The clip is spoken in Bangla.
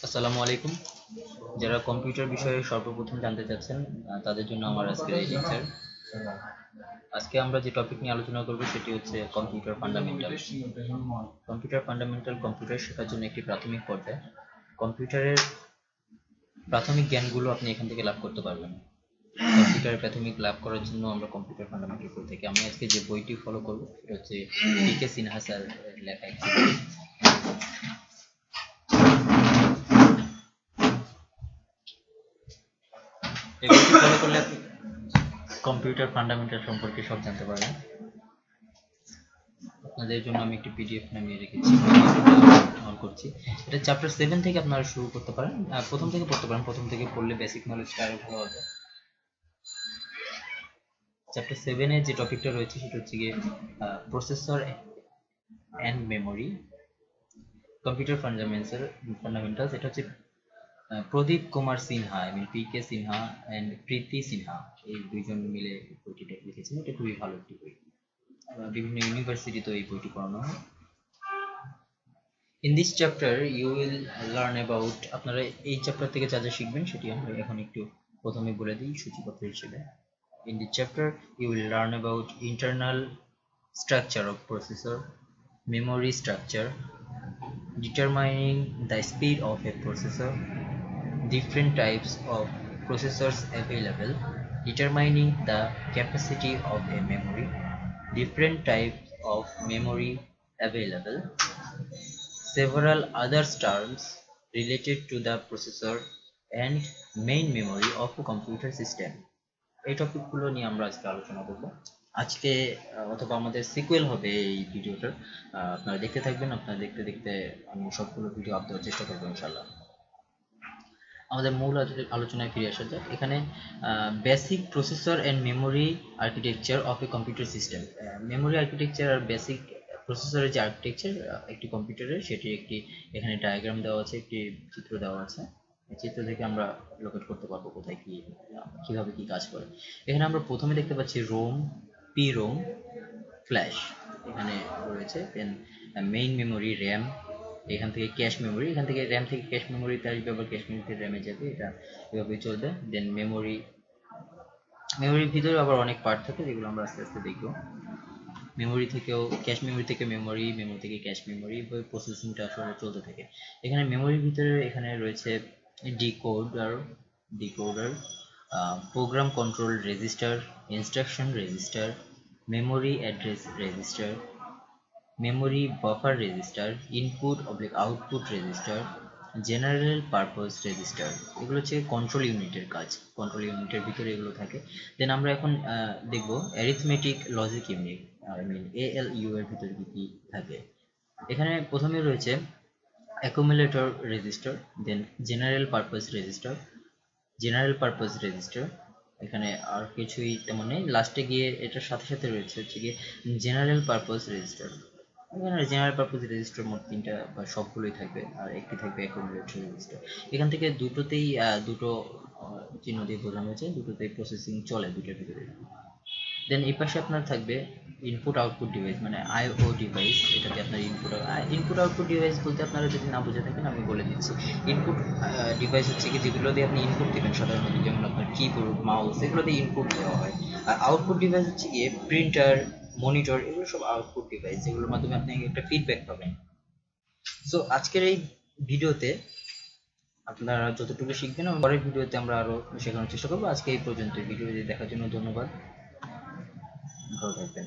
আসসালামু আলাইকুম। যারা কম্পিউটার বিষয়ে সর্বপ্রথম জানতে চাচ্ছেন তাদের জন্য আমার আজকের এই লেকচার। আজকে আমরা যে টপিক নিয়ে আলোচনা করব সেটি হচ্ছে computer fundamental. Computer fundamental computer শেখার জন্য একটি প্রাথমিক পর্যায়। কম্পিউটারের প্রাথমিক জ্ঞানগুলো আপনি এখান থেকে লাভ করতে পারবেন। কম্পিউটারের প্রাথমিক লাভ করার জন্য আমরা কম্পিউটার ফান্ডামেন্টাল বই থেকে আমি আজকে যে বইটি ফলো করব সেটা হচ্ছে পিকে সিনহা স্যার লেখা একটি বই। এই বইটি ফলো করলে আপনি কম্পিউটার ফান্ডামেন্টাল সম্পর্কে সব জানতে পারবেন। আপনাদের জন্য আমি একটি পিডিএফ নামিয়ে রেখেছি, অন করছি। এটা চ্যাপ্টার 7 থেকে আপনারা শুরু করতে পারেন, প্রথম থেকে পড়তে পারেন। প্রথম থেকে পড়লে বেসিক নলেজটা আরো ভালো হবে। চ্যাপ্টার 7 এ যে টপিকটা রয়েছে সেটা হচ্ছে গিয়ে processor and memory, computer fundamentals. এটা হচ্ছে প্রদীপ কুমার সিনহা, পিকে সিনহা এন্ড প্রীতি সিনহা, এই দুইজন মিলে বইটিটা লিখেছেন। এটা খুবই ভালো একটি বই, বিভিন্ন ইউনিভার্সিটিতে এই বইটি পড়ানো হয়। In this chapter you will learn about, আপনারা এই চ্যাপ্টার থেকে যা যা শিখবেন সেটি আমরা এখন একটু প্রথমে বলে দিই সূচিপত্র হিসেবে। In this chapter you will learn about internal structure of processor, memory structure, determining the speed of a processor, different types of processors available, determining the capacity of a memory, different types of memory available, several other terms related to the processor and main memory of a computer system. এই টপিকগুলো নিয়ে আমরা আজকে আলোচনা করব। আজকে অথবা আমাদের সিকুয়েল হবে এই ভিডিওটার। আপনারা দেখতে থাকবেন, আপনারা দেখতে দেখতে আমি সবগুলো ভিডিও আপ দেওয়ার চেষ্টা করবো ইনশাল্লাহ। আমাদের মূল আলোচনায় ফিরে আসা যাক। এখানে basic processor and memory architecture of a computer system. Memory architecture আর বেসিক প্রসেসরের যে আর্কিটেকচার একটি কম্পিউটারের, সেটি একটি এখানে ডায়াগ্রাম দেওয়া আছে, একটি চিত্র দেওয়া আছে। এই চিত্র থেকে আমরা লোকেট করতে পারবো কোথায় কি কিভাবে কি কাজ করে। এখানে আমরা প্রথমে দেখতে পাচ্ছি রোম, পি রোম, ফ্ল্যাশ এখানে রয়েছে। দেন মেইন মেমোরি, র্যাম, এখান থেকে ক্যাশ মেমোরি, এখান থেকে র্যাম থেকে ক্যাশ মেমোরিতে আসবে, আবার ক্যাশ মেমোরি থেকে র্যামে যাবে, এটা এভাবেই চলবে। দেন মেমোরির ভিতরে আবার অনেক পার্ট থাকে যেগুলো আমরা আস্তে আস্তে দেখবো। মেমোরি থেকেও ক্যাশ মেমোরি থেকে মেমোরি, মেমোরি থেকে ক্যাশ মেমোরি, প্রসেসিংটা আসলে চলতে থাকে। এখানে মেমোরির ভিতরে এখানে রয়েছে decoder, program control register, instruction register, memory address register, memory buffer register, input oblique output register, general purpose register. এগুলো হচ্ছে কন্ট্রোল ইউনিটের কাজ, কন্ট্রোল ইউনিটের ভিতরে এগুলো থাকে। দেন আমরা এখন দেখব অ্যারিথমেটিক লজিক ইউনিট, ALU এর ভিতরে কি কি থাকে। এখানে প্রথমে রয়েছে অ্যাকুমুলেটর রেজিস্টার, দেন জেনারেল পারপোজ রেজিস্টার। এখানে আর কিছুই তেমন নেই। লাস্টে গিয়ে এটার সাথে সাথে রয়েছে হচ্ছে গিয়ে জেনারেল পারপোজ রেজিস্টার। এখানে জেনারেল পারপোজ রেজিস্টার মোট তিনটা বা সবগুলোই থাকবে, আর একটি থাকবে অ্যাকুমুলেটর রেজিস্টার। এখান থেকে দুটোতেই দুটো চিহ্ন দিয়ে বোঝানো হয়েছে, দুটোতেই প্রসেসিং চলে দুটোর ভিতরে। দেন এই পাশে আপনার থাকবে ইনপুট আউটপুট ডিভাইস, মানে আইও ডিভাইস। এটাতে আপনার ইনপুট আউটপুট ডিভাইস বলতে আপনারা যদি না বুঝে থাকেন আমি বলে দিচ্ছি। ইনপুট ডিভাইস হচ্ছে কি যেগুলো দিয়ে আপনি ইনপুট দিবেন সাধারণত, যেমন আপনার কিবোর্ড, মাউস, এগুলো দিয়ে ইনপুট দেওয়া হয়। আর আউটপুট ডিভাইস হচ্ছে গিয়ে প্রিন্টার, মনিটর, এগুলো সব আউটপুট ডিভাইস যেগুলোর মাধ্যমে আপনি একটা ফিডব্যাক পাবেন। সো আজকের এই ভিডিওতে আপনারা যতটুকু শিখবেন এবং পরের ভিডিওতে আমরা আরো শেখানোর চেষ্টা করবো। আজকে এই পর্যন্ত। ভিডিও দেখার জন্য ধন্যবাদ, ভালো থাকবেন।